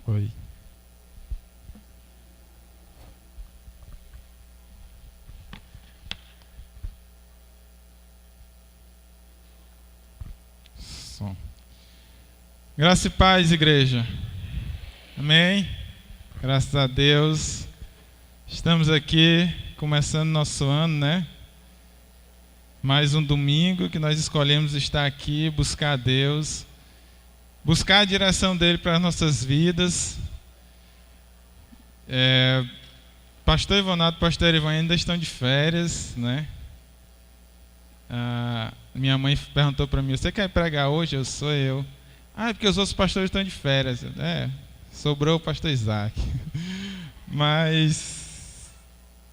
Oi. Som. Graça e paz, igreja. Amém? Graças a Deus. Estamos aqui começando nosso ano, né? Mais um domingo que nós escolhemos estar aqui, buscar a Deus, buscar a direção dele para as nossas vidas. Pastor Ivonato e Pastor Ivan ainda estão de férias, né? Minha mãe perguntou para mim: você quer pregar hoje? Sou eu. É porque os outros pastores estão de férias. Sobrou o pastor Isaac. Mas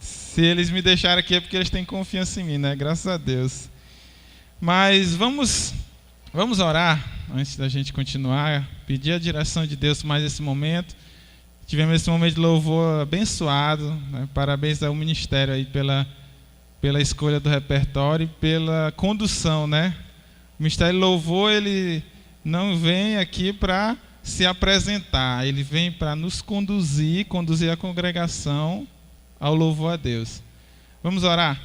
se eles me deixaram aqui é porque eles têm confiança em mim, né? Graças a Deus. Mas vamos orar antes da gente continuar, pedir a direção de Deus mais esse momento. Tivemos esse momento de louvor abençoado, né? Parabéns ao ministério aí pela escolha do repertório e pela condução, né? O ministério louvor, ele não vem aqui para se apresentar, ele vem para nos conduzir a congregação ao louvor a Deus. Vamos orar.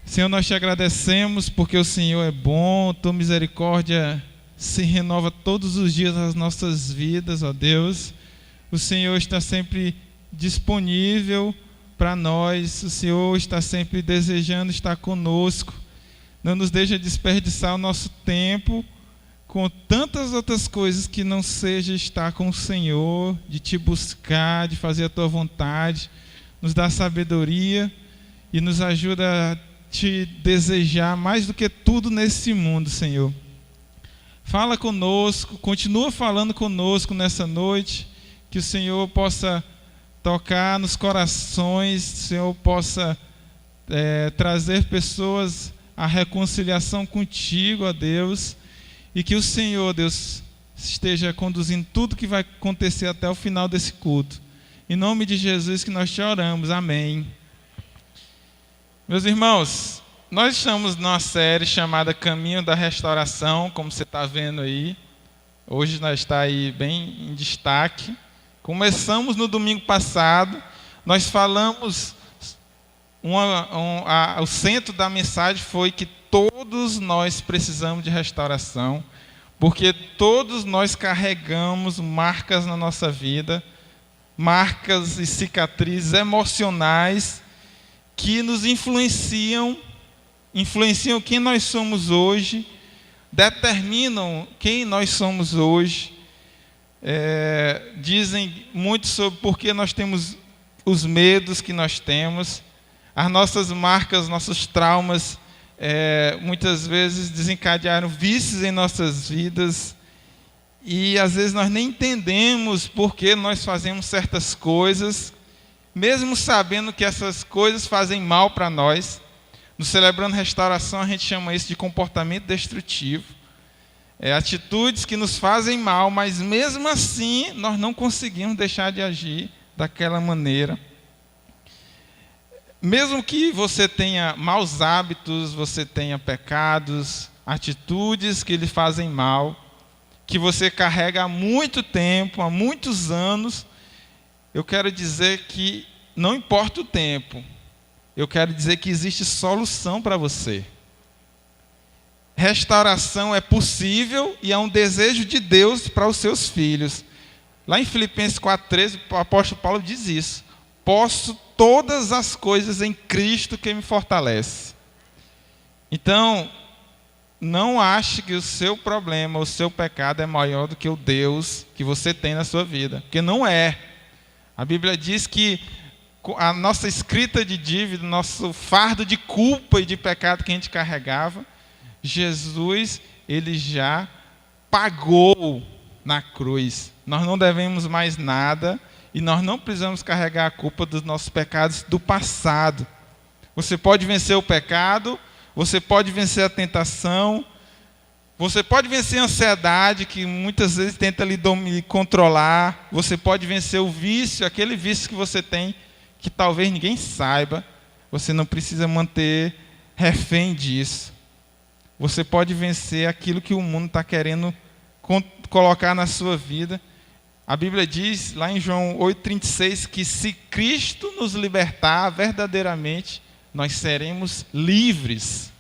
Senhor, nós te agradecemos porque o Senhor é bom, tua misericórdia se renova todos os dias nas nossas vidas, ó Deus. O Senhor está sempre disponível para nós, o Senhor está sempre desejando estar conosco. Não nos deixa desperdiçar o nosso tempo com tantas outras coisas que não seja estar com o Senhor, de te buscar, de fazer a tua vontade. Nos dá sabedoria e nos ajuda a te desejar mais do que tudo nesse mundo, Senhor. Fala conosco, continua falando conosco nessa noite, que o Senhor possa tocar nos corações, o Senhor possa trazer pessoas à reconciliação contigo, ó Deus, e que o Senhor, Deus, esteja conduzindo tudo que vai acontecer até o final desse culto. Em nome de Jesus que nós te oramos, amém. Meus irmãos, nós estamos numa série chamada Caminho da Restauração, como você está vendo aí. Hoje nós está aí bem em destaque. Começamos no domingo passado, nós falamos, o centro da mensagem foi que todos nós precisamos de restauração, porque todos nós carregamos marcas na nossa vida, marcas e cicatrizes emocionais que nos influenciam quem nós somos hoje, determinam quem nós somos hoje. Dizem muito sobre por que nós temos os medos que nós temos, as nossas marcas, nossos traumas, muitas vezes desencadearam vícios em nossas vidas. E às vezes nós nem entendemos por que nós fazemos certas coisas, mesmo sabendo que essas coisas fazem mal para nós. No Celebrando Restauração a gente chama isso de comportamento destrutivo. Atitudes que nos fazem mal, mas mesmo assim nós não conseguimos deixar de agir daquela maneira. Mesmo que você tenha maus hábitos, você tenha pecados, atitudes que lhe fazem mal, que você carrega há muito tempo, há muitos anos, eu quero dizer que não importa o tempo, eu quero dizer que existe solução para você. Restauração é possível e é um desejo de Deus para os seus filhos. Lá em Filipenses 4,13, o apóstolo Paulo diz isso: posso todas as coisas em Cristo que me fortalece. Então, não ache que o seu problema, o seu pecado é maior do que o Deus que você tem na sua vida, porque não é. A Bíblia diz que a nossa escrita de dívida, nosso fardo de culpa e de pecado que a gente carregava, Jesus, ele já pagou na cruz. Nós não devemos mais nada e nós não precisamos carregar a culpa dos nossos pecados do passado. Você pode vencer o pecado, você pode vencer a tentação, você pode vencer a ansiedade, que muitas vezes tenta lhe controlar. Você pode vencer o vício, aquele vício que você tem, que talvez ninguém saiba. Você não precisa manter refém disso. Você pode vencer aquilo que o mundo está querendo colocar na sua vida. A Bíblia diz, lá em João 8,36, que se Cristo nos libertar verdadeiramente, nós seremos livres.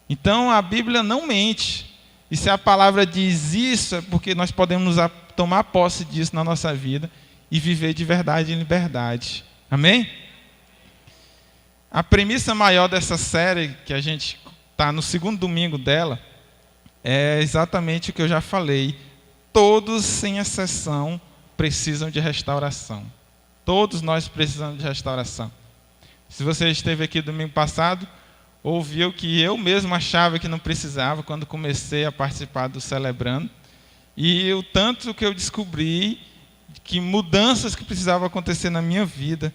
Então, a Bíblia não mente. E se a palavra diz isso, é porque nós podemos tomar posse disso na nossa vida e viver de verdade em liberdade. Amém? A premissa maior dessa série, que a gente está no segundo domingo dela, é exatamente o que eu já falei. Todos, sem exceção, precisam de restauração. Todos nós precisamos de restauração. Se você esteve aqui domingo passado, ouviu que eu mesmo achava que não precisava quando comecei a participar do Celebrando. E o tanto que eu descobri, que mudanças que precisavam acontecer na minha vida.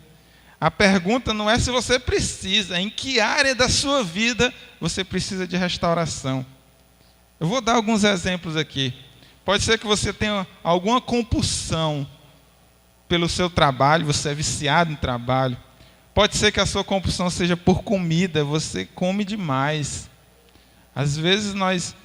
A pergunta não é se você precisa, é em que área da sua vida você precisa de restauração. Eu vou dar alguns exemplos aqui. Pode ser que você tenha alguma compulsão pelo seu trabalho, você é viciado em trabalho. Pode ser que a sua compulsão seja por comida, você come demais. Às vezes nós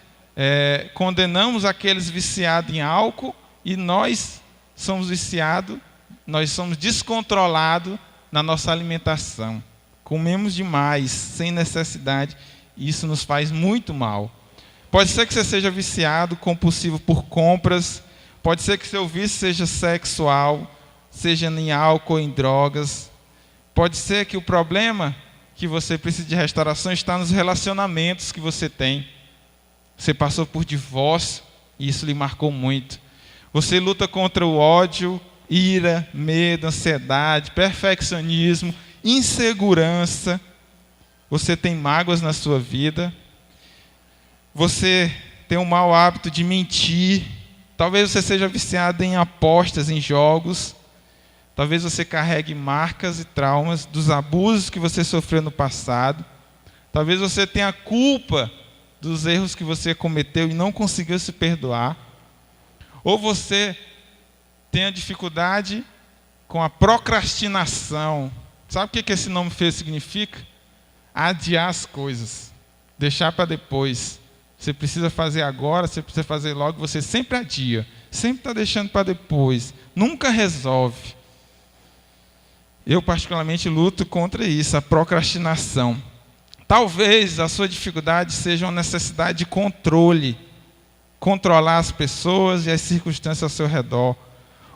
condenamos aqueles viciados em álcool e nós somos viciados, nós somos descontrolados na nossa alimentação. Comemos demais, sem necessidade, e isso nos faz muito mal. Pode ser que você seja viciado, compulsivo por compras. Pode ser que seu vício seja sexual, seja em álcool, em drogas. Pode ser que o problema que você precisa de restauração está nos relacionamentos que você tem. Você passou por divórcio e isso lhe marcou muito. Você luta contra o ódio, ira, medo, ansiedade, perfeccionismo, insegurança. Você tem mágoas na sua vida. Você tem um mau hábito de mentir. Talvez você seja viciado em apostas, em jogos. Talvez você carregue marcas e traumas dos abusos que você sofreu no passado. Talvez você tenha culpa dos erros que você cometeu e não conseguiu se perdoar. Ou você tenha dificuldade com a procrastinação. Sabe o que esse nome feio significa? Adiar as coisas. Deixar para depois. Você precisa fazer agora, você precisa fazer logo, você sempre adia, sempre está deixando para depois, nunca resolve. Eu particularmente luto contra isso, a procrastinação. Talvez a sua dificuldade seja uma necessidade de controle, controlar as pessoas e as circunstâncias ao seu redor.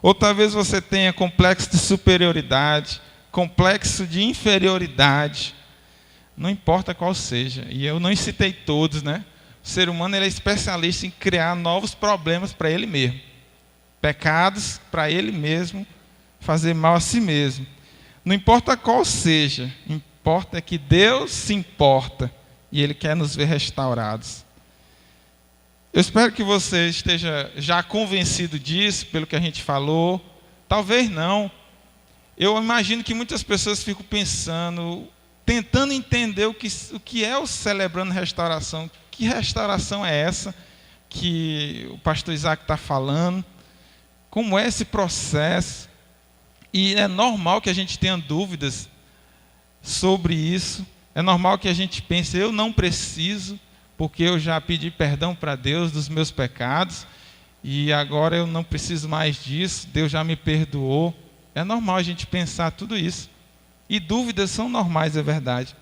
Ou talvez você tenha complexo de superioridade, complexo de inferioridade, não importa qual seja, e eu não citei todos, né? O ser humano ele é especialista em criar novos problemas para ele mesmo. Pecados para ele mesmo, fazer mal a si mesmo. Não importa qual seja, importa que Deus se importa e Ele quer nos ver restaurados. Eu espero que você esteja já convencido disso, pelo que a gente falou. Talvez não. Eu imagino que muitas pessoas ficam pensando, tentando entender o que é o Celebrando Restauração. Que restauração é essa que o pastor Isaac está falando? Como é esse processo? E é normal que a gente tenha dúvidas sobre isso. É normal que a gente pense, eu não preciso, porque eu já pedi perdão para Deus dos meus pecados, e agora eu não preciso mais disso, Deus já me perdoou. É normal a gente pensar tudo isso. E dúvidas são normais, é verdade.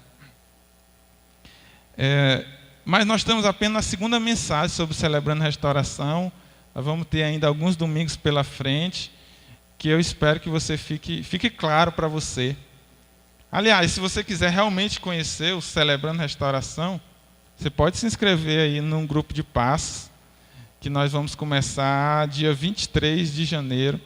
Mas nós estamos apenas na segunda mensagem sobre Celebrando Restauração. Nós vamos ter ainda alguns domingos pela frente, que eu espero que você fique claro para você. Aliás, se você quiser realmente conhecer o Celebrando Restauração, você pode se inscrever aí num grupo de passos, que nós vamos começar dia 23 de janeiro.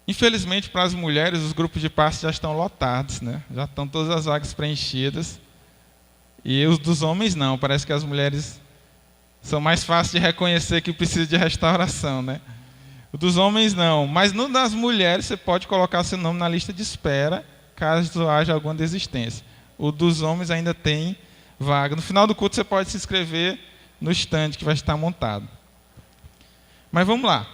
Infelizmente, para as mulheres, os grupos de passos já estão lotados, né? Já estão todas as vagas preenchidas. E os dos homens não, parece que as mulheres são mais fáceis de reconhecer que precisa de restauração, né? O dos homens não, mas no das mulheres você pode colocar seu nome na lista de espera, caso haja alguma desistência. O dos homens ainda tem vaga. No final do culto você pode se inscrever no stand que vai estar montado. Mas vamos lá.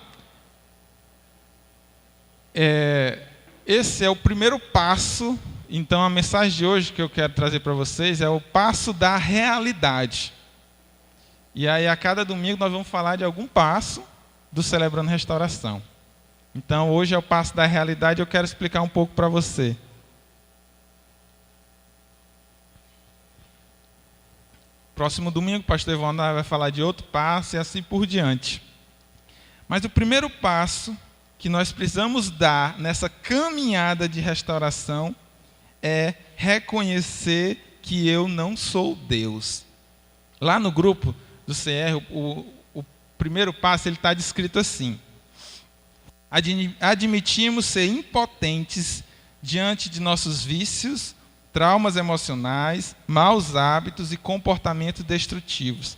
Esse é o primeiro passo. Então a mensagem de hoje que eu quero trazer para vocês é o passo da realidade. E aí a cada domingo nós vamos falar de algum passo do Celebrando Restauração. Então, hoje é o passo da realidade, eu quero explicar um pouco para você. Próximo domingo, o pastor Evandro vai falar de outro passo e assim por diante. Mas o primeiro passo que nós precisamos dar nessa caminhada de restauração é reconhecer que eu não sou Deus. Lá no grupo do CR, o primeiro passo ele está descrito assim: admitimos ser impotentes diante de nossos vícios, traumas emocionais, maus hábitos e comportamentos destrutivos,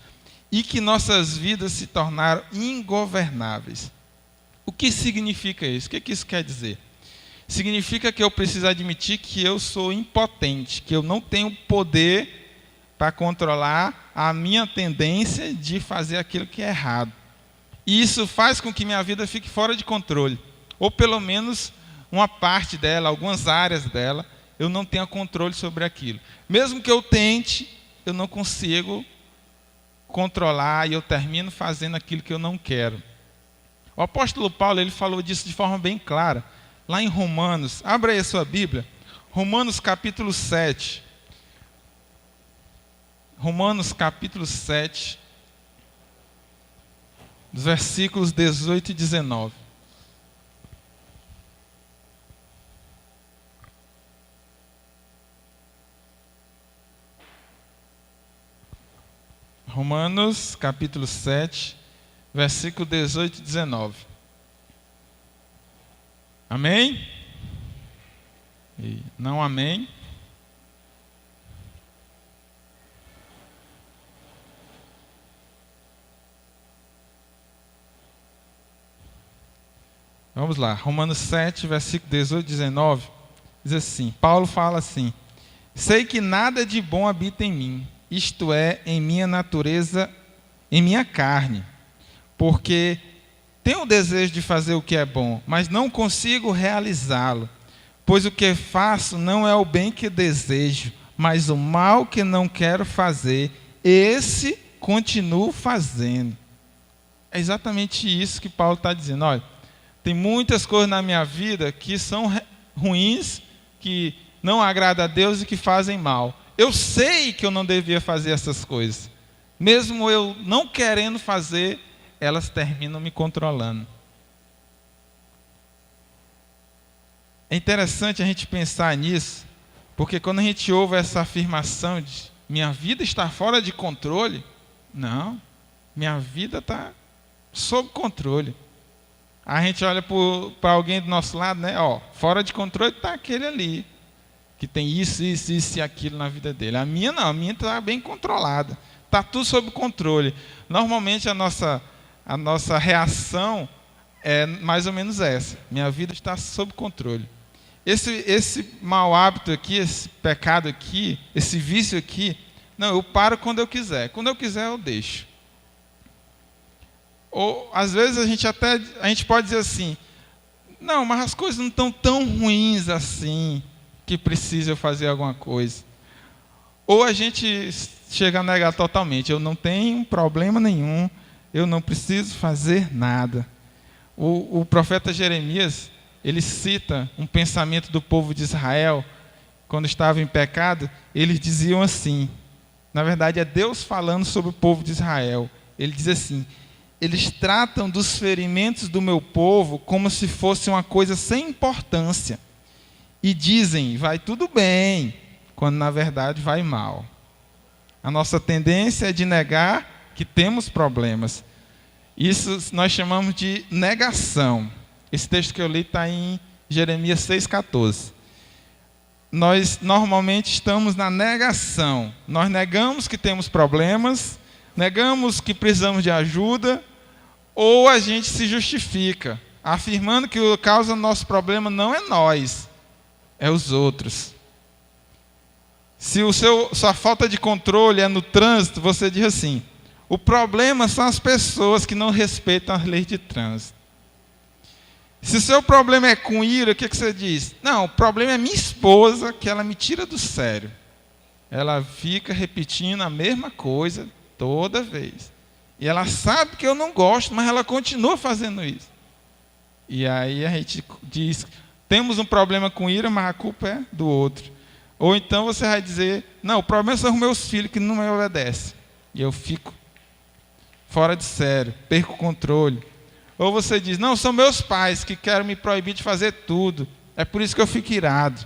e que nossas vidas se tornaram ingovernáveis. O que significa isso? O que isso quer dizer? Significa que eu preciso admitir que eu sou impotente, que eu não tenho poder para controlar a minha tendência de fazer aquilo que é errado. E isso faz com que minha vida fique fora de controle, ou pelo menos uma parte dela, algumas áreas dela, eu não tenho controle sobre aquilo. Mesmo que eu tente, eu não consigo controlar e eu termino fazendo aquilo que eu não quero. O apóstolo Paulo ele falou disso de forma bem clara. Lá em Romanos, abra aí a sua Bíblia, Romanos capítulo 7. Romanos capítulo 7, dos versículos 18 e 19. Romanos capítulo 7, versículo 18 e 19. Amém? E não amém? Vamos lá, Romanos 7, versículo 18 e 19, diz assim, Paulo fala assim: sei que nada de bom habita em mim, isto é, em minha natureza, em minha carne, porque tenho o desejo de fazer o que é bom, mas não consigo realizá-lo, pois o que faço não é o bem que desejo, mas o mal que não quero fazer, esse continuo fazendo. É exatamente isso que Paulo está dizendo. Olha, tem muitas coisas na minha vida que são ruins, que não agradam a Deus e que fazem mal. Eu sei que eu não devia fazer essas coisas. Mesmo eu não querendo fazer, elas terminam me controlando. É interessante a gente pensar nisso, porque quando a gente ouve essa afirmação de minha vida está fora de controle, não, minha vida está sob controle. A gente olha para alguém do nosso lado, né? Ó, fora de controle está aquele ali, que tem isso e aquilo na vida dele. A minha não, a minha está bem controlada. Está tudo sob controle. Normalmente a nossa reação é mais ou menos essa. Minha vida está sob controle. Esse mau hábito aqui, esse pecado aqui, esse vício aqui, não, eu paro quando eu quiser. Quando eu quiser, eu deixo. Ou, às vezes, a gente pode dizer assim, não, mas as coisas não estão tão ruins assim, que precisa eu fazer alguma coisa. Ou a gente chega a negar totalmente, eu não tenho problema nenhum, eu não preciso fazer nada. O profeta Jeremias, ele cita um pensamento do povo de Israel, quando estava em pecado, eles diziam assim, na verdade é Deus falando sobre o povo de Israel, ele diz assim, eles tratam dos ferimentos do meu povo como se fosse uma coisa sem importância. E dizem, vai tudo bem, quando na verdade vai mal. A nossa tendência é de negar que temos problemas. Isso nós chamamos de negação. Esse texto que eu li está em Jeremias 6,14. Nós normalmente estamos na negação. Nós negamos que temos problemas, negamos que precisamos de ajuda, ou a gente se justifica, afirmando que a causa do nosso problema não é nós, é os outros. Se sua falta de controle é no trânsito, você diz assim, o problema são as pessoas que não respeitam as leis de trânsito. Se o seu problema é com ira, o que você diz? Não, o problema é minha esposa, que ela me tira do sério. Ela fica repetindo a mesma coisa toda vez. E ela sabe que eu não gosto, mas ela continua fazendo isso. E aí a gente diz, temos um problema com ira, mas a culpa é do outro. Ou então você vai dizer, não, o problema são os meus filhos que não me obedecem. E eu fico fora de sério, perco o controle. Ou você diz, não, são meus pais que querem me proibir de fazer tudo. É por isso que eu fico irado.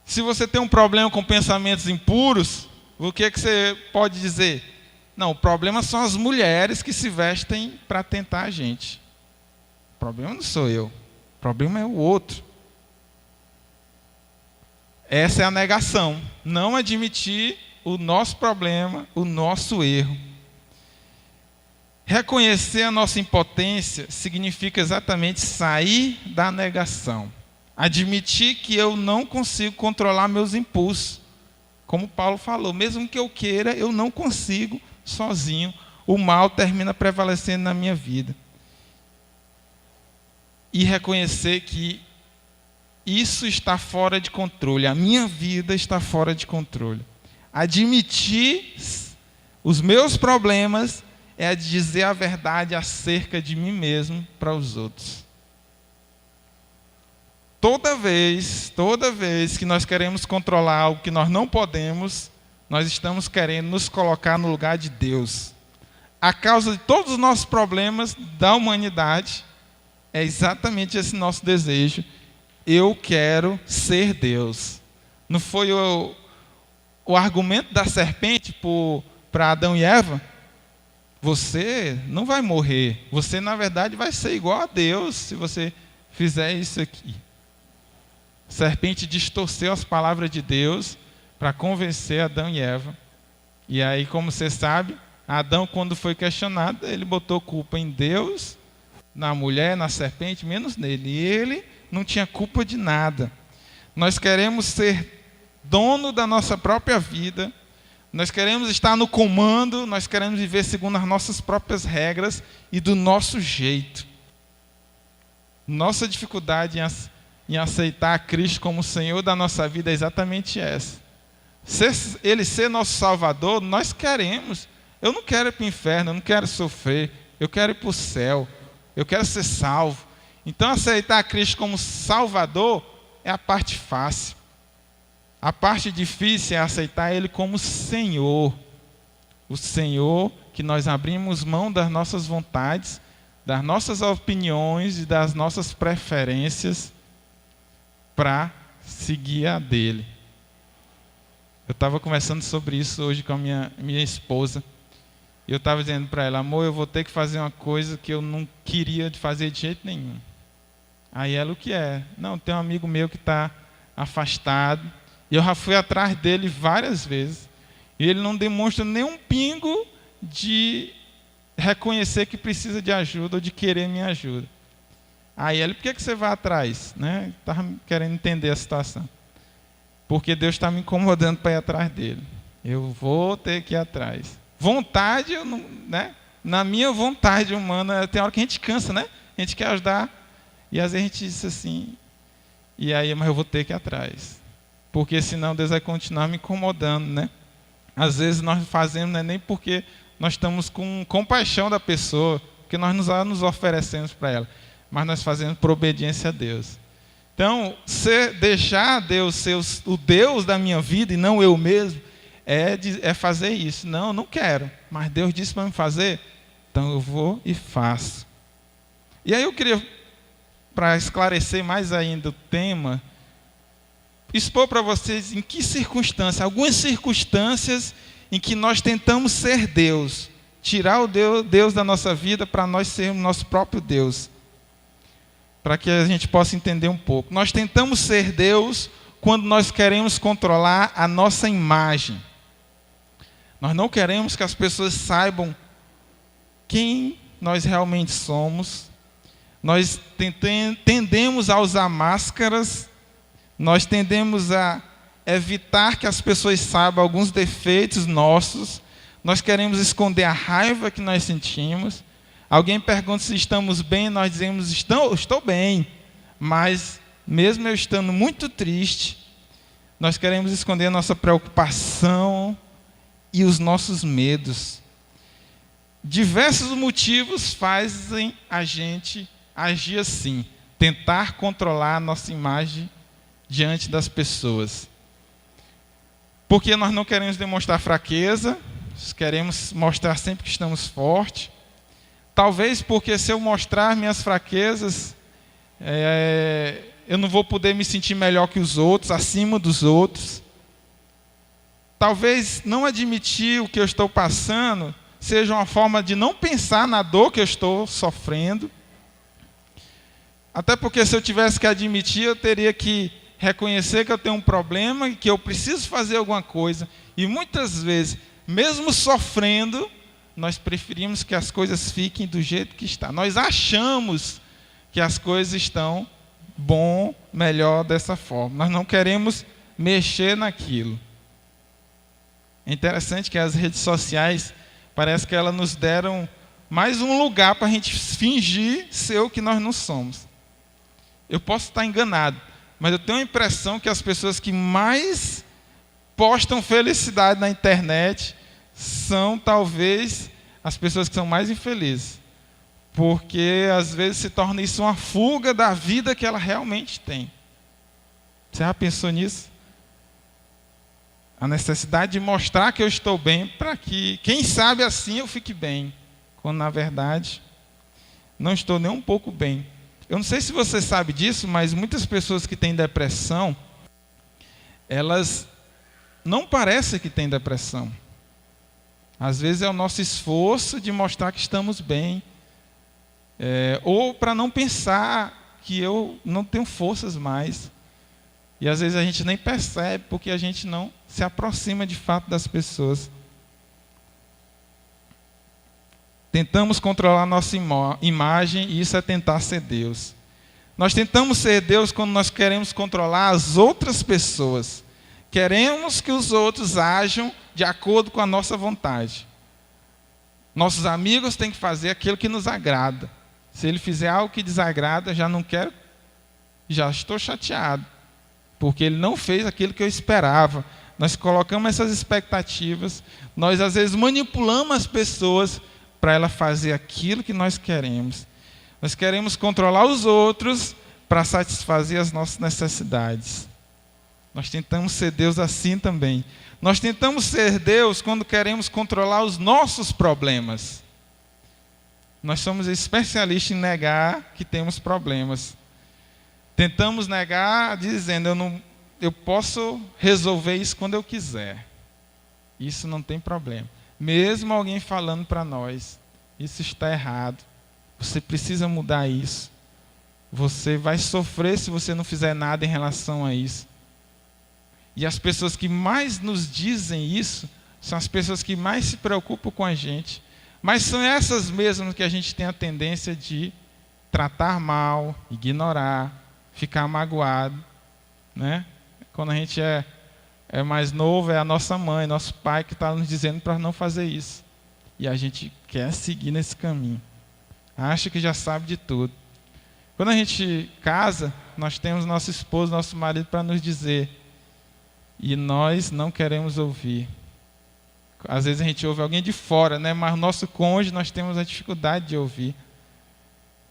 Se você tem um problema com pensamentos impuros, o que você pode dizer? Não, o problema são as mulheres que se vestem para tentar a gente. O problema não sou eu. O problema é o outro. Essa é a negação. Não admitir o nosso problema, o nosso erro. Reconhecer a nossa impotência significa exatamente sair da negação. Admitir que eu não consigo controlar meus impulsos. Como Paulo falou, mesmo que eu queira, eu não consigo sozinho. O mal termina prevalecendo na minha vida. E reconhecer que isso está fora de controle. A minha vida está fora de controle. Admitir os meus problemas é dizer a verdade acerca de mim mesmo para os outros. Toda vez que nós queremos controlar algo que nós não podemos, nós estamos querendo nos colocar no lugar de Deus. A causa de todos os nossos problemas da humanidade é exatamente esse nosso desejo. Eu quero ser Deus. Não foi o argumento da serpente para Adão e Eva? Você não vai morrer. Você, na verdade, vai ser igual a Deus se você fizer isso aqui. A serpente distorceu as palavras de Deus para convencer Adão e Eva. E aí, como você sabe, Adão, quando foi questionado, ele botou culpa em Deus, na mulher, na serpente, menos nele. E ele não tinha culpa de nada. Nós queremos ser dono da nossa própria vida. Nós queremos estar no comando. Nós queremos viver segundo as nossas próprias regras e do nosso jeito. Nossa dificuldade em aceitar Cristo como Senhor da nossa vida é exatamente essa. Ele ser nosso Salvador, nós queremos. Eu não quero ir para o inferno, eu não quero sofrer. Eu quero ir para o céu. Eu quero ser salvo. Então, aceitar Cristo como Salvador é a parte fácil. A parte difícil é aceitar Ele como Senhor. O Senhor que nós abrimos mão das nossas vontades, das nossas opiniões e das nossas preferências para seguir a dele. Eu estava conversando sobre isso hoje com a minha esposa. E eu estava dizendo para ela, amor, eu vou ter que fazer uma coisa que eu não queria fazer de jeito nenhum. Aí ela, o que é? Não, tem um amigo meu que está afastado. E eu já fui atrás dele várias vezes. E ele não demonstra nenhum pingo de reconhecer que precisa de ajuda ou de querer minha ajuda. Aí ela, por que você vai atrás? Estava querendo entender a situação. Porque Deus está me incomodando para ir atrás dele. Eu vou ter que ir atrás. Vontade, eu não, na minha vontade humana, tem hora que a gente cansa, né? A gente quer ajudar. E às vezes a gente diz assim, e aí, mas eu vou ter que ir atrás. Porque senão Deus vai continuar me incomodando, né? Às vezes nós fazemos, não é nem porque nós estamos com compaixão da pessoa, porque nós nos oferecemos para ela, mas nós fazemos por obediência a Deus. Então, deixar Deus ser o Deus da minha vida e não eu mesmo, é fazer isso. Não, eu não quero, mas Deus disse para me fazer, então eu vou e faço. E aí eu queria, para esclarecer mais ainda o tema, expor para vocês em que circunstâncias, algumas circunstâncias em que nós tentamos ser Deus, tirar o Deus da nossa vida para nós sermos nosso próprio Deus, para que a gente possa entender um pouco. Nós tentamos ser Deus quando nós queremos controlar a nossa imagem. Nós não queremos que as pessoas saibam quem nós realmente somos. Nós tendemos a usar máscaras. Nós tendemos a evitar que as pessoas saibam alguns defeitos nossos. Nós queremos esconder a raiva que nós sentimos. Alguém pergunta se estamos bem, nós dizemos, estou bem. Mas, mesmo eu estando muito triste, nós queremos esconder a nossa preocupação e os nossos medos. Diversos motivos fazem a gente agir assim, tentar controlar a nossa imagem diante das pessoas. Porque nós não queremos demonstrar fraqueza, queremos mostrar sempre que estamos fortes. Talvez porque se eu mostrar minhas fraquezas, eu não vou poder me sentir melhor que os outros, acima dos outros. Talvez não admitir o que eu estou passando seja uma forma de não pensar na dor que eu estou sofrendo. Até porque se eu tivesse que admitir, eu teria que reconhecer que eu tenho um problema e que eu preciso fazer alguma coisa. E muitas vezes, mesmo sofrendo, nós preferimos que as coisas fiquem do jeito que está. Nós achamos que as coisas estão melhor dessa forma. Nós não queremos mexer naquilo. É interessante que as redes sociais, parece que elas nos deram mais um lugar para a gente fingir ser o que nós não somos. Eu posso estar enganado, mas eu tenho a impressão que as pessoas que mais postam felicidade na internet são talvez as pessoas que são mais infelizes. Porque às vezes se torna isso uma fuga da vida que ela realmente tem. Você já pensou nisso? A necessidade de mostrar que eu estou bem para que, quem sabe assim, eu fique bem. Quando na verdade não estou nem um pouco bem. Eu não sei se você sabe disso, mas muitas pessoas que têm depressão, elas não parecem que têm depressão. Às vezes é o nosso esforço de mostrar que estamos bem. Ou para não pensar que eu não tenho forças mais. E às vezes a gente nem percebe porque a gente não se aproxima de fato das pessoas. Tentamos controlar a nossa imagem e isso é tentar ser Deus. Nós tentamos ser Deus quando nós queremos controlar as outras pessoas. Queremos que os outros ajam de acordo com a nossa vontade. Nossos amigos têm que fazer aquilo que nos agrada. Se ele fizer algo que desagrada, já não quero, já estou chateado. Porque ele não fez aquilo que eu esperava. Nós colocamos essas expectativas, nós às vezes manipulamos as pessoas para ela fazer aquilo que nós queremos. Nós queremos controlar os outros para satisfazer as nossas necessidades. Nós tentamos ser Deus assim também. Nós tentamos ser Deus quando queremos controlar os nossos problemas. Nós somos especialistas em negar que temos problemas. Tentamos negar dizendo, eu posso resolver isso quando eu quiser. Isso não tem problema. Mesmo alguém falando para nós, isso está errado. Você precisa mudar isso. Você vai sofrer se você não fizer nada em relação a isso. E as pessoas que mais nos dizem isso, são as pessoas que mais se preocupam com a gente. Mas são essas mesmas que a gente tem a tendência de tratar mal, ignorar, ficar magoado, né? Quando a gente é mais novo, é a nossa mãe, nosso pai que está nos dizendo para não fazer isso. E a gente quer seguir nesse caminho. Acha que já sabe de tudo. Quando a gente casa, nós temos nosso esposo, nosso marido para nos dizer. E nós não queremos ouvir. Às vezes a gente ouve alguém de fora, né? Mas o nosso cônjuge nós temos a dificuldade de ouvir.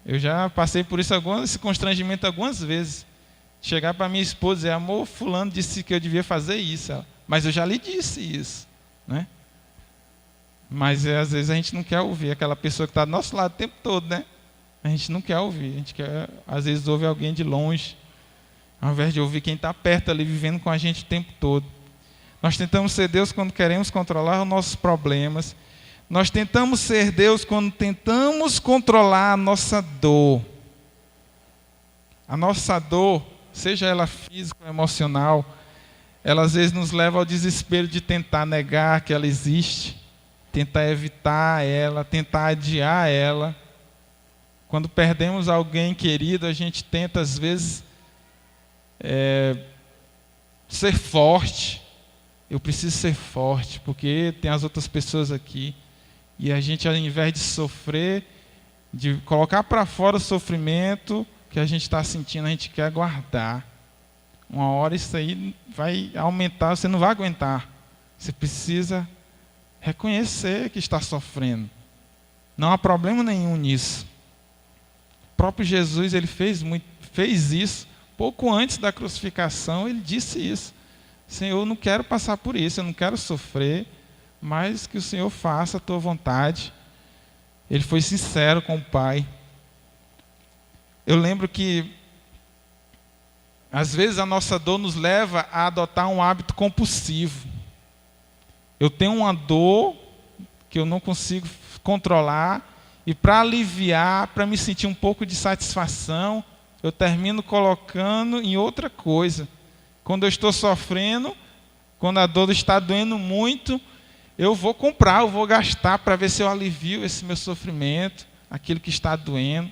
Eu já passei por isso, esse constrangimento algumas vezes. Chegar para minha esposa e dizer, amor, fulano disse que eu devia fazer isso. Mas eu já lhe disse isso, né? Mas às vezes a gente não quer ouvir aquela pessoa que está do nosso lado o tempo todo, né? A gente não quer ouvir, a gente quer, às vezes ouve alguém de longe, ao invés de ouvir quem está perto ali, vivendo com a gente o tempo todo. Nós tentamos ser Deus quando queremos controlar os nossos problemas. Nós tentamos ser Deus quando tentamos controlar a nossa dor. A nossa dor, seja ela física ou emocional, ela às vezes nos leva ao desespero de tentar negar que ela existe, tentar evitar ela, tentar adiar ela. Quando perdemos alguém querido, a gente tenta às vezes ser forte. Eu preciso ser forte, porque tem as outras pessoas aqui. E a gente, ao invés de sofrer, de colocar para fora o sofrimento que a gente está sentindo, a gente quer guardar. Uma hora isso aí vai aumentar, você não vai aguentar. Você precisa reconhecer que está sofrendo. Não há problema nenhum nisso. O próprio Jesus, ele fez isso. Pouco antes da crucificação, ele disse isso. Senhor, eu não quero passar por isso, eu não quero sofrer, mas que o Senhor faça a tua vontade. Ele foi sincero com o Pai. Eu lembro que, às vezes, a nossa dor nos leva a adotar um hábito compulsivo. Eu tenho uma dor que eu não consigo controlar, e para aliviar, para me sentir um pouco de satisfação, eu termino colocando em outra coisa. Quando eu estou sofrendo, quando a dor está doendo muito, eu vou comprar, eu vou gastar para ver se eu alivio esse meu sofrimento, aquilo que está doendo.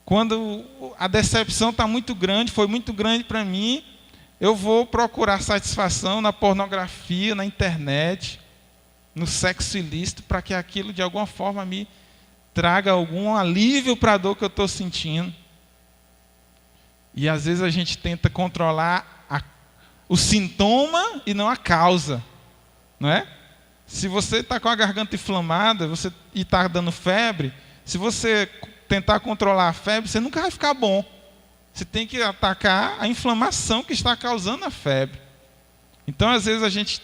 Quando a decepção está muito grande, foi muito grande para mim, eu vou procurar satisfação na pornografia, na internet, no sexo ilícito, para que aquilo de alguma forma me traga algum alívio para a dor que eu estou sentindo. E às vezes a gente tenta controlar o sintoma e não a causa, não é? Se você está com a garganta inflamada e está dando febre, se você tentar controlar a febre, você nunca vai ficar bom. Você tem que atacar a inflamação que está causando a febre. Então, às vezes, a gente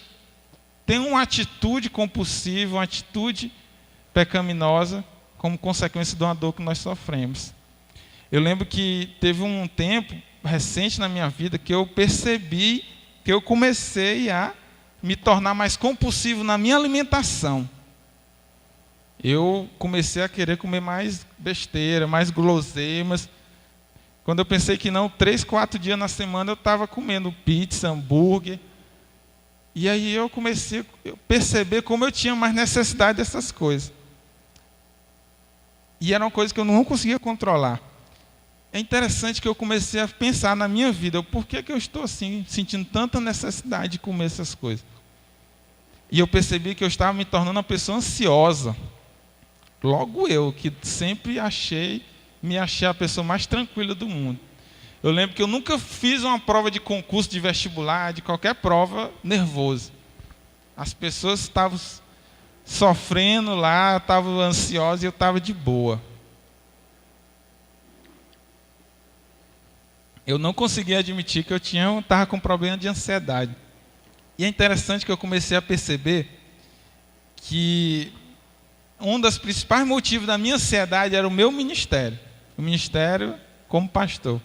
tem uma atitude compulsiva, uma atitude pecaminosa, como consequência de uma dor que nós sofremos. Eu lembro que teve um tempo recente na minha vida que eu percebi que eu comecei a me tornar mais compulsivo na minha alimentação. Eu comecei a querer comer mais besteira, mais guloseimas. Quando eu pensei que não, 3, 4 dias na semana eu estava comendo pizza, hambúrguer. E aí eu comecei a perceber como eu tinha mais necessidade dessas coisas. E era uma coisa que eu não conseguia controlar. É interessante que eu comecei a pensar na minha vida, por que eu estou assim, sentindo tanta necessidade de comer essas coisas? E eu percebi que eu estava me tornando uma pessoa ansiosa. Logo eu, que sempre me achei a pessoa mais tranquila do mundo. Eu lembro que eu nunca fiz uma prova de concurso de vestibular, de qualquer prova, nervoso. As pessoas estavam sofrendo lá, estavam ansiosas e eu estava de boa. Eu não conseguia admitir que eu estava com problema de ansiedade. E é interessante que eu comecei a perceber que um dos principais motivos da minha ansiedade era o meu ministério. O ministério como pastor.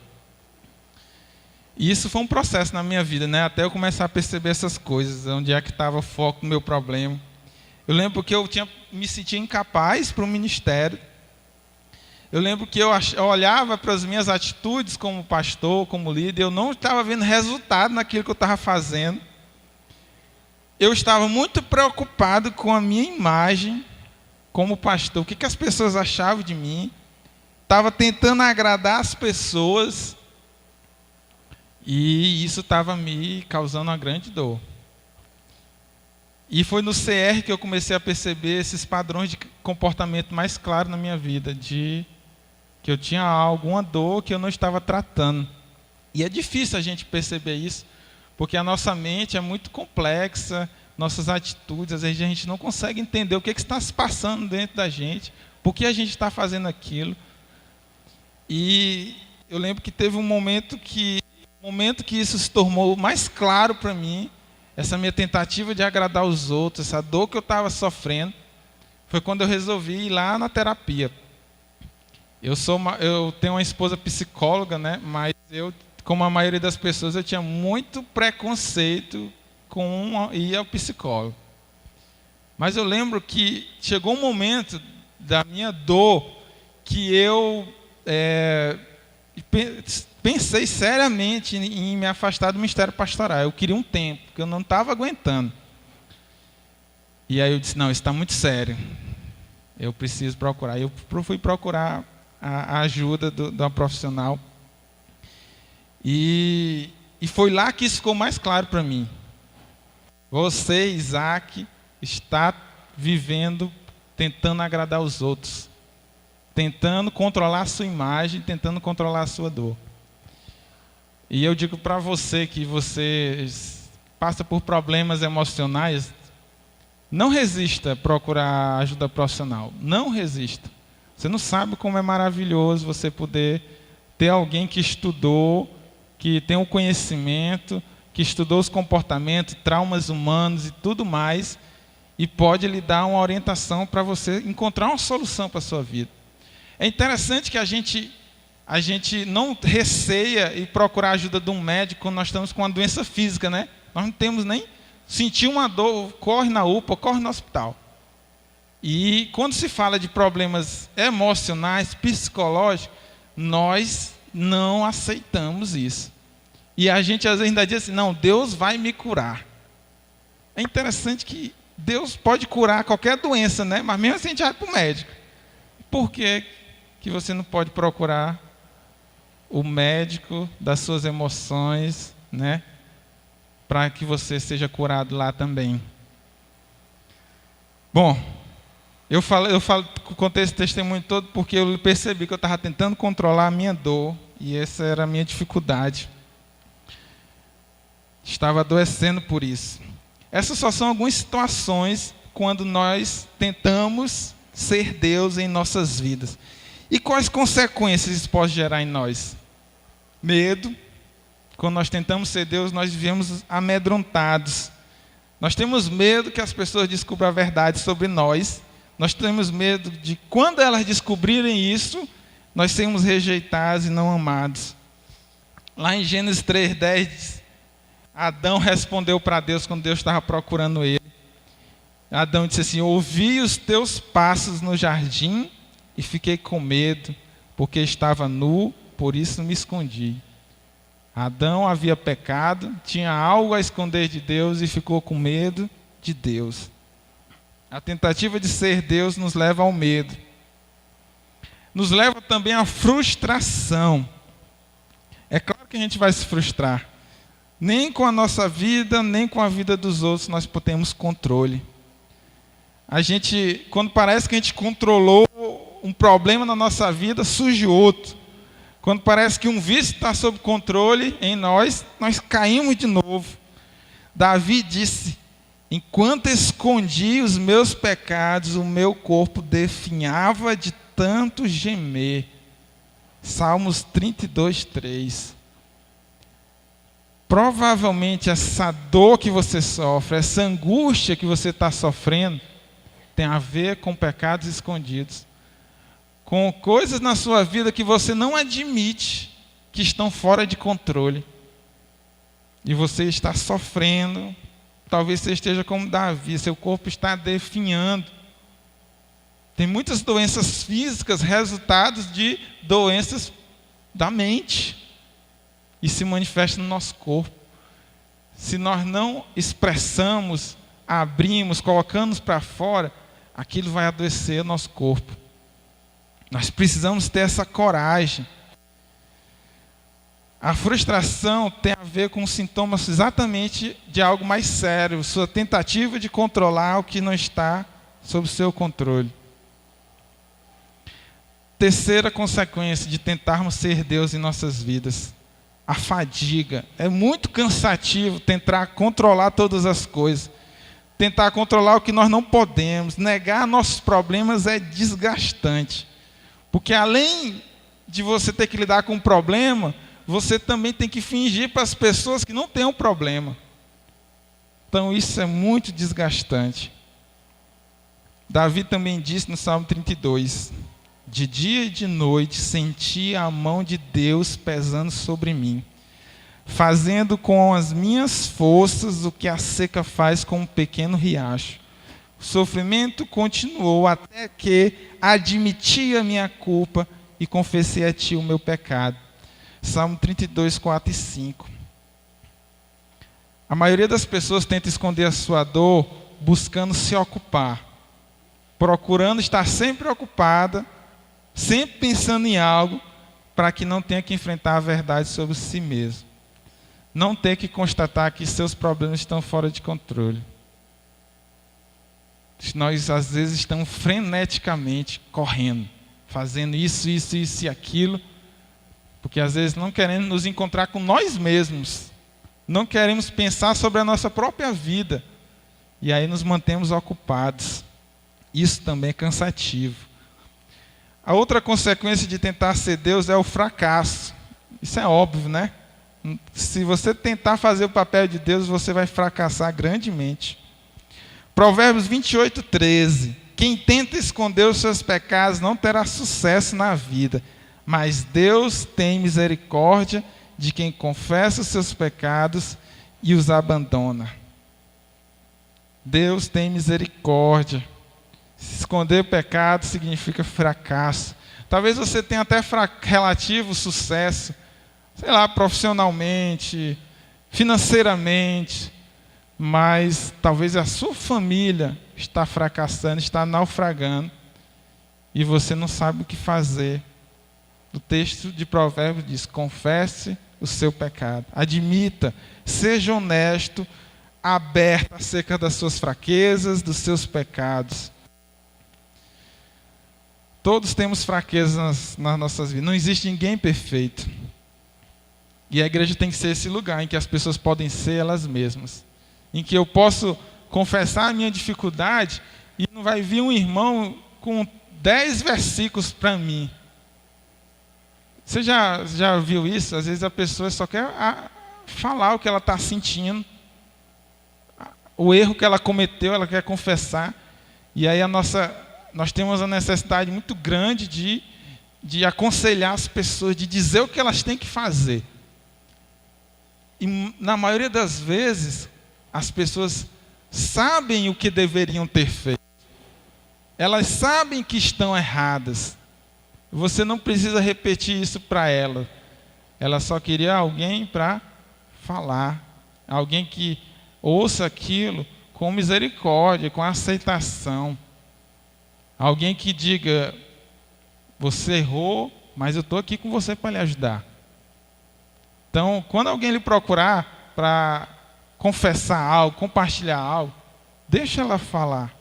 E isso foi um processo na minha vida, né? Até eu começar a perceber essas coisas, onde é que estava o foco do meu problema. Eu lembro que eu me sentia incapaz para o ministério. Eu lembro que eu olhava para as minhas atitudes como pastor, como líder, eu não estava vendo resultado naquilo que eu estava fazendo. Eu estava muito preocupado com a minha imagem como pastor. O que as pessoas achavam de mim? Estava tentando agradar as pessoas e isso estava me causando uma grande dor. E foi no CR que eu comecei a perceber esses padrões de comportamento mais claros na minha vida, de que eu tinha alguma dor que eu não estava tratando. E é difícil a gente perceber isso, porque a nossa mente é muito complexa, nossas atitudes, às vezes a gente não consegue entender o que está se passando dentro da gente, por que a gente está fazendo aquilo. E eu lembro que teve um momento que isso se tornou mais claro para mim, essa minha tentativa de agradar os outros, essa dor que eu estava sofrendo, foi quando eu resolvi ir lá na terapia. Eu tenho uma esposa psicóloga, né? Mas eu, como a maioria das pessoas, eu tinha muito preconceito com ir ao psicólogo. Mas eu lembro que chegou um momento da minha dor que eu pensei seriamente em me afastar do ministério pastoral. Eu queria um tempo, porque eu não estava aguentando. E aí eu disse, não, isso está muito sério. Eu preciso procurar. Eu fui procurar a ajuda de uma profissional. E foi lá que isso ficou mais claro para mim. Você, Isaac, está vivendo, tentando agradar os outros. Tentando controlar a sua imagem, tentando controlar a sua dor. E eu digo para você que você passa por problemas emocionais, Não resista a procurar ajuda profissional. Não resista. Você não sabe como é maravilhoso você poder ter alguém que estudou, que tem o conhecimento, que estudou os comportamentos, traumas humanos e tudo mais, e pode lhe dar uma orientação para você encontrar uma solução para a sua vida. É interessante que a gente não receia e procurar a ajuda de um médico quando nós estamos com uma doença física, né? Nós não temos nem sentir uma dor, corre na UPA, corre no hospital. E quando se fala de problemas emocionais, psicológicos, nós não aceitamos isso. E a gente às vezes ainda diz assim, não, Deus vai me curar. É interessante que Deus pode curar qualquer doença, né? Mas mesmo assim a gente vai para o médico. Por que você não pode procurar o médico das suas emoções, né? Para que você seja curado lá também. Bom, eu contei esse testemunho todo porque eu percebi que eu estava tentando controlar a minha dor e essa era a minha dificuldade. Estava adoecendo por isso. Essas só são algumas situações quando nós tentamos ser Deus em nossas vidas. E quais consequências isso pode gerar em nós? Medo. Quando nós tentamos ser Deus, nós vivemos amedrontados. Nós temos medo que as pessoas descubram a verdade sobre nós. Nós temos medo de, quando elas descobrirem isso, nós sermos rejeitados e não amados. Lá em Gênesis 3:10, diz, Adão respondeu para Deus quando Deus estava procurando ele. Adão disse assim, ouvi os teus passos no jardim e fiquei com medo, porque estava nu, por isso me escondi. Adão havia pecado, tinha algo a esconder de Deus e ficou com medo de Deus. A tentativa de ser Deus nos leva ao medo. Nos leva também à frustração. É claro que a gente vai se frustrar. Nem com a nossa vida, nem com a vida dos outros nós temos controle. Quando parece que a gente controlou um problema na nossa vida, surge outro. Quando parece que um vício está sob controle em nós, nós caímos de novo. Davi disse, enquanto escondi os meus pecados, o meu corpo definhava de tanto gemer. Salmos 32:3. Provavelmente essa dor que você sofre, essa angústia que você está sofrendo, tem a ver com pecados escondidos. Com coisas na sua vida que você não admite que estão fora de controle. E você está sofrendo. Talvez você esteja como Davi, seu corpo está definhando. Tem muitas doenças físicas, resultados de doenças da mente. E se manifesta no nosso corpo. Se nós não expressamos, abrimos, colocamos para fora, aquilo vai adoecer o nosso corpo. Nós precisamos ter essa coragem. A frustração tem a ver com sintomas exatamente de algo mais sério, sua tentativa de controlar o que não está sob seu controle. Terceira consequência de tentarmos ser Deus em nossas vidas. A fadiga. É muito cansativo tentar controlar todas as coisas. Tentar controlar o que nós não podemos. Negar nossos problemas é desgastante. Porque além de você ter que lidar com um problema, você também tem que fingir para as pessoas que não têm um problema. Então isso é muito desgastante. Davi também disse no Salmo 32, de dia e de noite senti a mão de Deus pesando sobre mim, fazendo com as minhas forças o que a seca faz com um pequeno riacho. O sofrimento continuou até que admiti a minha culpa e confessei a ti o meu pecado. Salmo 32, 4 e 5. A maioria das pessoas tenta esconder a sua dor buscando se ocupar, procurando estar sempre ocupada, sempre pensando em algo, para que não tenha que enfrentar a verdade sobre si mesmo. Não ter que constatar que seus problemas estão fora de controle. Nós, às vezes, estamos freneticamente correndo, fazendo isso e aquilo, porque, às vezes, não queremos nos encontrar com nós mesmos. Não queremos pensar sobre a nossa própria vida. e aí nos mantemos ocupados. Isso também é cansativo. A outra consequência de tentar ser Deus é o fracasso. Isso é óbvio, né? Se você tentar fazer o papel de Deus, você vai fracassar grandemente. Provérbios 28:13. Quem tenta esconder os seus pecados não terá sucesso na vida, mas Deus tem misericórdia de quem confessa os seus pecados e os abandona. Deus tem misericórdia. Se esconder o pecado significa fracasso. Talvez você tenha até relativo sucesso, sei lá, profissionalmente, financeiramente, mas talvez a sua família está fracassando, está naufragando, e você não sabe o que fazer. O texto de Provérbios diz: confesse o seu pecado, admita, seja honesto, aberto acerca das suas fraquezas, dos seus pecados. Todos temos fraquezas nas nossas vidas, não existe ninguém perfeito. E a igreja tem que ser esse lugar em que as pessoas podem ser elas mesmas, em que eu posso confessar a minha dificuldade e não vai vir um irmão com 10 versículos para mim. Você já viu isso? Às vezes a pessoa só quer falar o que ela está sentindo, o erro que ela cometeu, ela quer confessar, e aí nós temos a necessidade muito grande de aconselhar as pessoas, de dizer o que elas têm que fazer. E na maioria das vezes, as pessoas sabem o que deveriam ter feito. Elas sabem que estão erradas. Você não precisa repetir isso para ela. Ela só queria alguém para falar. Alguém que ouça aquilo com misericórdia, com aceitação. Alguém que diga: você errou, mas eu estou aqui com você para lhe ajudar. Então, quando alguém lhe procurar para confessar algo, compartilhar algo, deixa ela falar.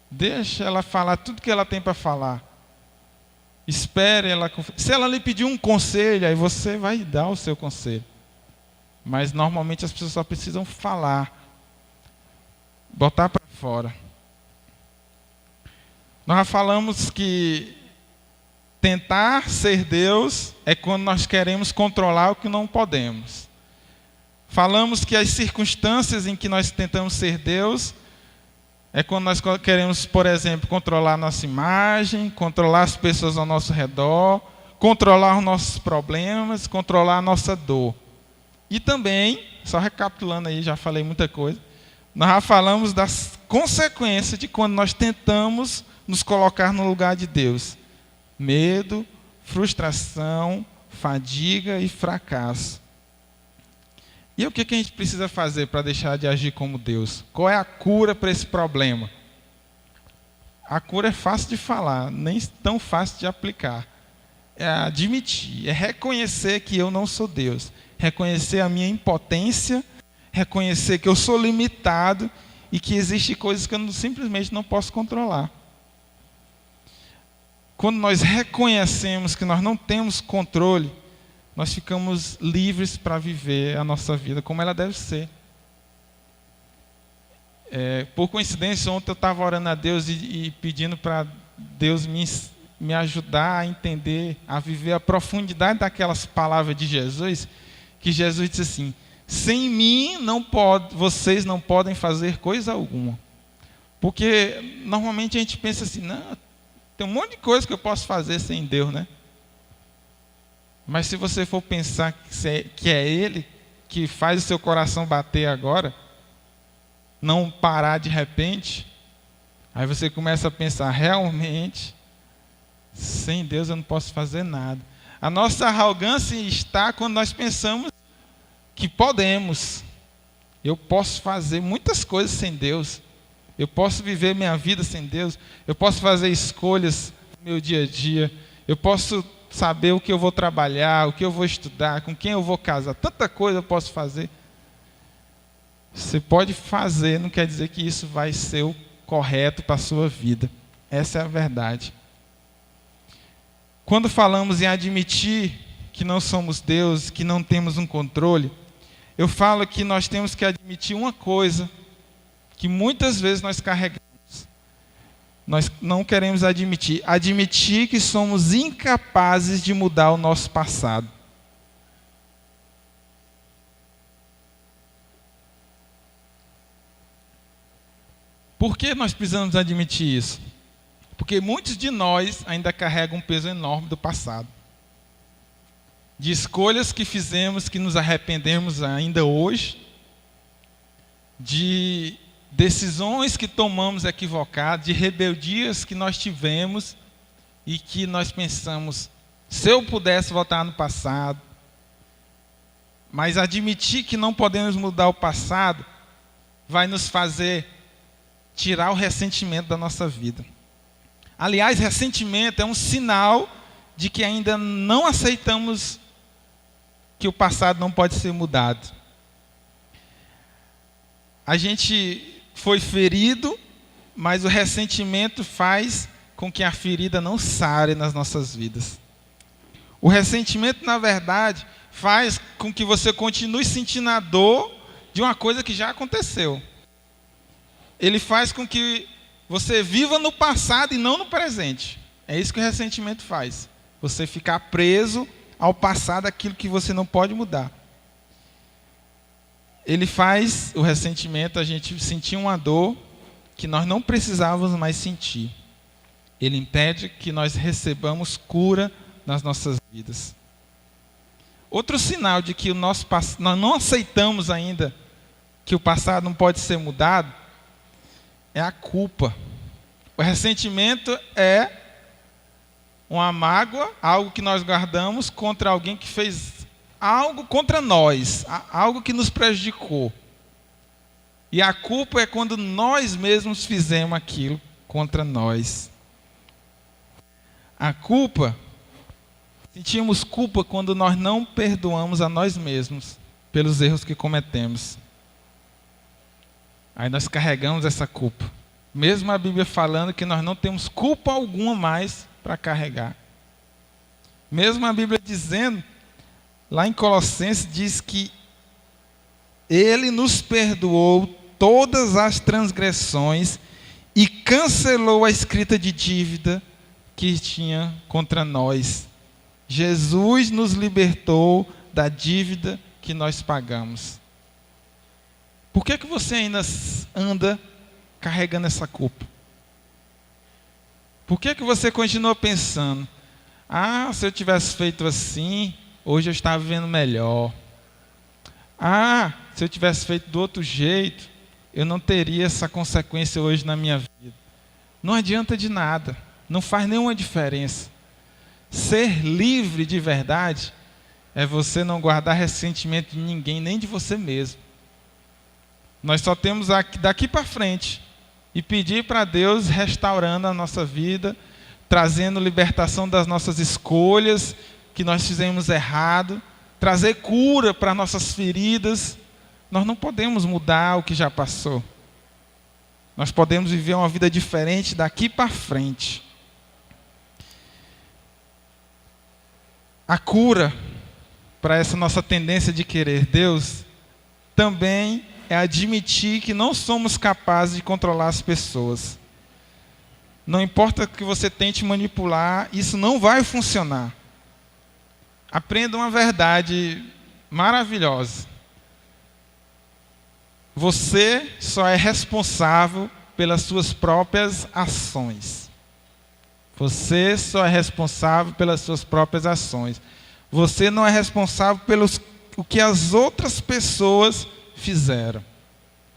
Deixa ela falar tudo que ela tem para falar. Espere ela. Se ela lhe pedir um conselho, aí você vai dar o seu conselho. Mas normalmente as pessoas só precisam falar. Botar para fora. Nós já falamos que tentar ser Deus é quando nós queremos controlar o que não podemos. Falamos que as circunstâncias em que nós tentamos ser Deus é quando nós queremos, por exemplo, controlar a nossa imagem, controlar as pessoas ao nosso redor, controlar os nossos problemas, controlar a nossa dor. E também, só recapitulando aí, já falei muita coisa, nós já falamos das consequências de quando nós tentamos nos colocar no lugar de Deus. Medo, frustração, fadiga e fracasso. E o que a gente precisa fazer para deixar de agir como Deus? Qual é a cura para esse problema? A cura é fácil de falar, nem tão fácil de aplicar. É admitir, é reconhecer que eu não sou Deus. Reconhecer a minha impotência, reconhecer que eu sou limitado e que existem coisas que eu simplesmente não posso controlar. Quando nós reconhecemos que nós não temos controle, nós ficamos livres para viver a nossa vida como ela deve ser. Por coincidência, ontem eu estava orando a Deus e pedindo para Deus me ajudar a entender, a viver a profundidade daquelas palavras de Jesus, que Jesus disse assim: sem mim vocês não podem fazer coisa alguma. Porque normalmente a gente pensa assim: não, tem um monte de coisa que eu posso fazer sem Deus, né? Mas se você for pensar que é Ele que faz o seu coração bater agora, não parar de repente, aí você começa a pensar: realmente, sem Deus eu não posso fazer nada. A nossa arrogância está quando nós pensamos que podemos. Eu posso fazer muitas coisas sem Deus. Eu posso viver minha vida sem Deus. Eu posso fazer escolhas no meu dia a dia. Eu posso saber o que eu vou trabalhar, o que eu vou estudar, com quem eu vou casar. Tanta coisa eu posso fazer. Você pode fazer, não quer dizer que isso vai ser o correto para a sua vida. Essa é a verdade. Quando falamos em admitir que não somos Deus, que não temos um controle, eu falo que nós temos que admitir uma coisa, que muitas vezes nós carregamos. Nós não queremos admitir que somos incapazes de mudar o nosso passado. Por que nós precisamos admitir isso? Porque muitos de nós ainda carregam um peso enorme do passado. De escolhas que fizemos, que nos arrependemos ainda hoje. De decisões que tomamos equivocadas, de rebeldias que nós tivemos e que nós pensamos, se eu pudesse voltar no passado. Mas admitir que não podemos mudar o passado vai nos fazer tirar o ressentimento da nossa vida. Aliás, ressentimento é um sinal de que ainda não aceitamos que o passado não pode ser mudado. A gente foi ferido, mas o ressentimento faz com que a ferida não sare nas nossas vidas. O ressentimento, na verdade, faz com que você continue sentindo a dor de uma coisa que já aconteceu. Ele faz com que você viva no passado e não no presente. É isso que o ressentimento faz. Você ficar preso ao passado, aquilo que você não pode mudar. Ele faz, o ressentimento, a gente sentir uma dor que nós não precisávamos mais sentir. Ele impede que nós recebamos cura nas nossas vidas. Outro sinal de que nós não aceitamos ainda que o passado não pode ser mudado é a culpa. O ressentimento é uma mágoa, algo que nós guardamos contra alguém que fez algo contra nós, algo que nos prejudicou. E a culpa é quando nós mesmos fizemos aquilo contra nós. A culpa, sentimos culpa quando nós não perdoamos a nós mesmos pelos erros que cometemos. Aí nós carregamos essa culpa. Mesmo a Bíblia falando que nós não temos culpa alguma mais para carregar. Mesmo a Bíblia dizendo, lá em Colossenses, diz que Ele nos perdoou todas as transgressões e cancelou a escrita de dívida que tinha contra nós. Jesus nos libertou da dívida que nós pagamos. Por que você ainda anda carregando essa culpa? Por que você continua pensando, se eu tivesse feito assim, hoje eu estava vivendo melhor. Se eu tivesse feito do outro jeito, eu não teria essa consequência hoje na minha vida. Não adianta de nada, não faz nenhuma diferença. Ser livre de verdade é você não guardar ressentimento de ninguém, nem de você mesmo. Nós só temos daqui para frente e pedir para Deus restaurando a nossa vida, trazendo libertação das nossas escolhas que nós fizemos errado, trazer cura para nossas feridas. Nós não podemos mudar o que já passou. Nós podemos viver uma vida diferente daqui para frente. A cura para essa nossa tendência de querer Deus também é admitir que não somos capazes de controlar as pessoas. Não importa que você tente manipular, isso não vai funcionar. Aprenda uma verdade maravilhosa. Você só é responsável pelas suas próprias ações. Você só é responsável pelas suas próprias ações. Você não é responsável pelos o que as outras pessoas fizeram.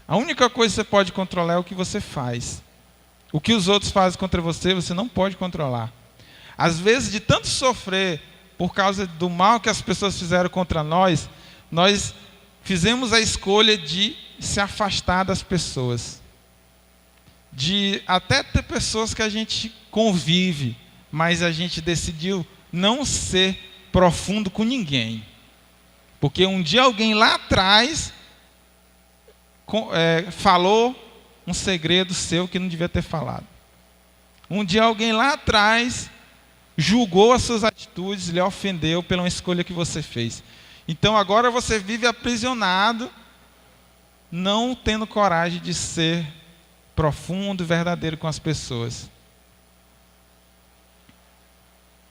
A única coisa que você pode controlar é o que você faz. O que os outros fazem contra você, você não pode controlar. Às vezes, de tanto sofrer por causa do mal que as pessoas fizeram contra nós, nós fizemos a escolha de se afastar das pessoas. De até ter pessoas que a gente convive, mas a gente decidiu não ser profundo com ninguém. Porque um dia alguém lá atrás falou um segredo seu que não devia ter falado. Um dia alguém lá atrás julgou as suas atitudes, lhe ofendeu pela uma escolha que você fez. Então agora você vive aprisionado não tendo coragem de ser profundo e verdadeiro com as pessoas.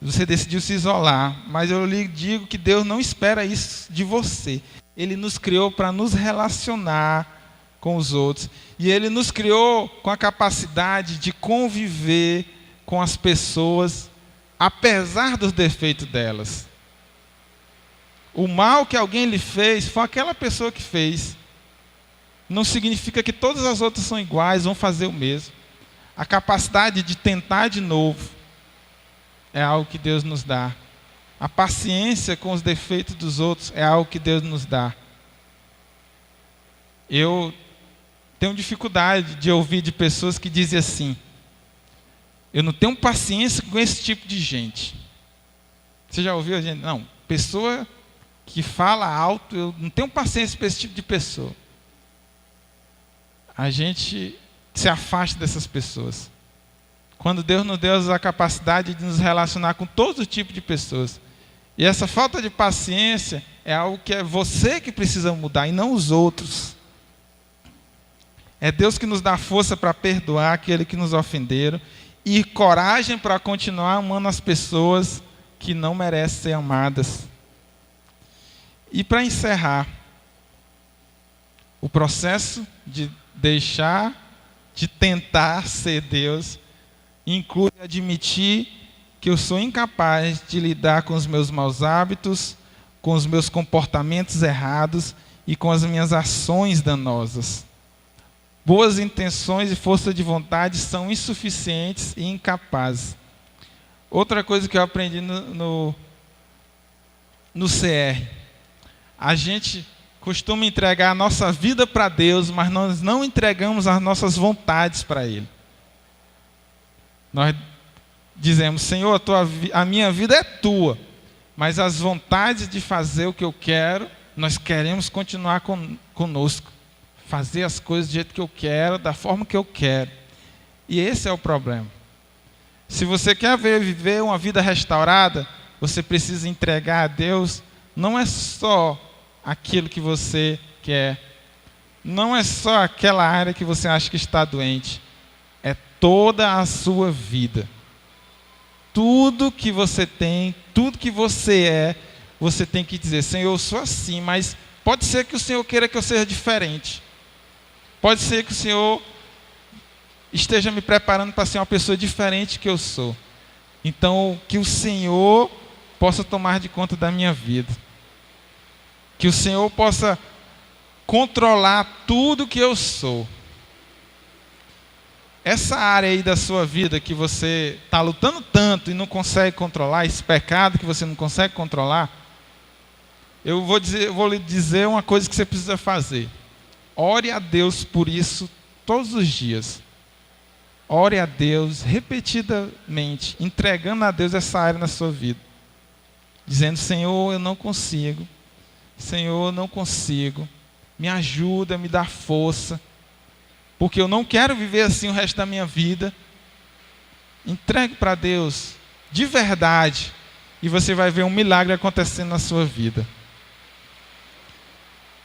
Você decidiu se isolar, mas eu lhe digo que Deus não espera isso de você. Ele nos criou para nos relacionar com os outros. E Ele nos criou com a capacidade de conviver com as pessoas, apesar dos defeitos delas. O mal que alguém lhe fez foi aquela pessoa que fez. Não significa que todas as outras são iguais, vão fazer o mesmo. A capacidade de tentar de novo é algo que Deus nos dá. A paciência com os defeitos dos outros é algo que Deus nos dá. Eu tenho dificuldade de ouvir de pessoas que dizem assim: eu não tenho paciência com esse tipo de gente. Você já ouviu a gente? Não, pessoa que fala alto, eu não tenho paciência para esse tipo de pessoa. A gente se afasta dessas pessoas. Quando Deus nos deu a capacidade de nos relacionar com todo tipo de pessoas. E essa falta de paciência é algo que é você que precisa mudar e não os outros. É Deus que nos dá força para perdoar aquele que nos ofenderam e coragem para continuar amando as pessoas que não merecem ser amadas. E para encerrar, o processo de de tentar ser Deus, inclui admitir que eu sou incapaz de lidar com os meus maus hábitos, com os meus comportamentos errados e com as minhas ações danosas. Boas intenções e força de vontade são insuficientes e incapazes. Outra coisa que eu aprendi no CR, a gente costuma entregar a nossa vida para Deus, mas nós não entregamos as nossas vontades para Ele. Nós dizemos: Senhor, a minha vida é tua, mas as vontades de fazer o que eu quero, nós queremos continuar conosco. Fazer as coisas do jeito que eu quero, da forma que eu quero. E esse é o problema. Se você quer viver uma vida restaurada, você precisa entregar a Deus, não é só aquilo que você quer, não é só aquela área que você acha que está doente, é toda a sua vida. Tudo que você tem, tudo que você é, você tem que dizer: Senhor, eu sou assim, mas pode ser que o Senhor queira que eu seja diferente. Pode ser que o Senhor esteja me preparando para ser uma pessoa diferente que eu sou. Então, que o Senhor possa tomar de conta da minha vida. Que o Senhor possa controlar tudo que eu sou. Essa área aí da sua vida que você está lutando tanto e não consegue controlar, esse pecado que você não consegue controlar, eu vou lhe dizer uma coisa que você precisa fazer. Ore a Deus por isso todos os dias. Ore a Deus repetidamente, entregando a Deus essa área na sua vida. Dizendo: Senhor, eu não consigo. Senhor, eu não consigo. Me ajuda, me dá força. Porque eu não quero viver assim o resto da minha vida. Entregue para Deus, de verdade. E você vai ver um milagre acontecendo na sua vida.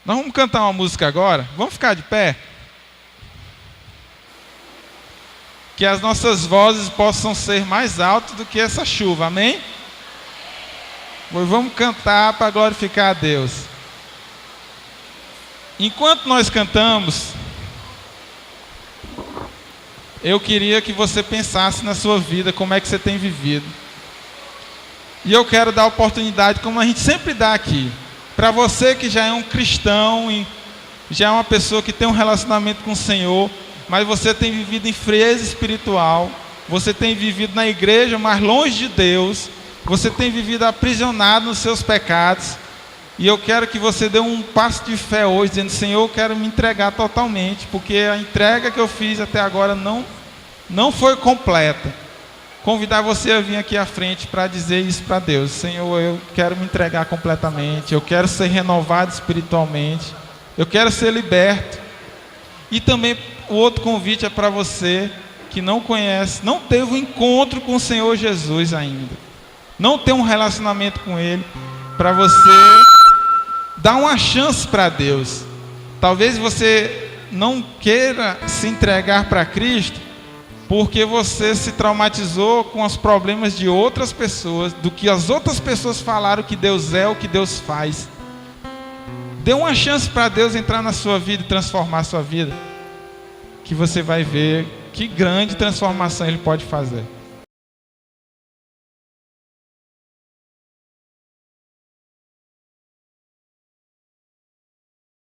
Nós vamos cantar uma música agora. Vamos ficar de pé? Que as nossas vozes possam ser mais altas do que essa chuva, amém? Pois vamos cantar para glorificar a Deus. Enquanto nós cantamos, eu queria que você pensasse na sua vida, como é que você tem vivido. E eu quero dar oportunidade, como a gente sempre dá aqui, para você que já é um cristão, e já é uma pessoa que tem um relacionamento com o Senhor, mas você tem vivido em frieza espiritual, você tem vivido na igreja, mas longe de Deus, você tem vivido aprisionado nos seus pecados, e eu quero que você dê um passo de fé hoje, dizendo: Senhor, eu quero me entregar totalmente, porque a entrega que eu fiz até agora não foi completa. Convidar você a vir aqui à frente para dizer isso para Deus: Senhor, eu quero me entregar completamente, eu quero ser renovado espiritualmente, eu quero ser liberto. E também o outro convite é para você que não conhece, não teve um encontro com o Senhor Jesus ainda, não tem um relacionamento com Ele, para você dar uma chance para Deus. Talvez você não queira se entregar para Cristo porque você se traumatizou com os problemas de outras pessoas, do que as outras pessoas falaram que Deus é, o que Deus faz. Dê uma chance para Deus entrar na sua vida e transformar a sua vida, que você vai ver que grande transformação Ele pode fazer.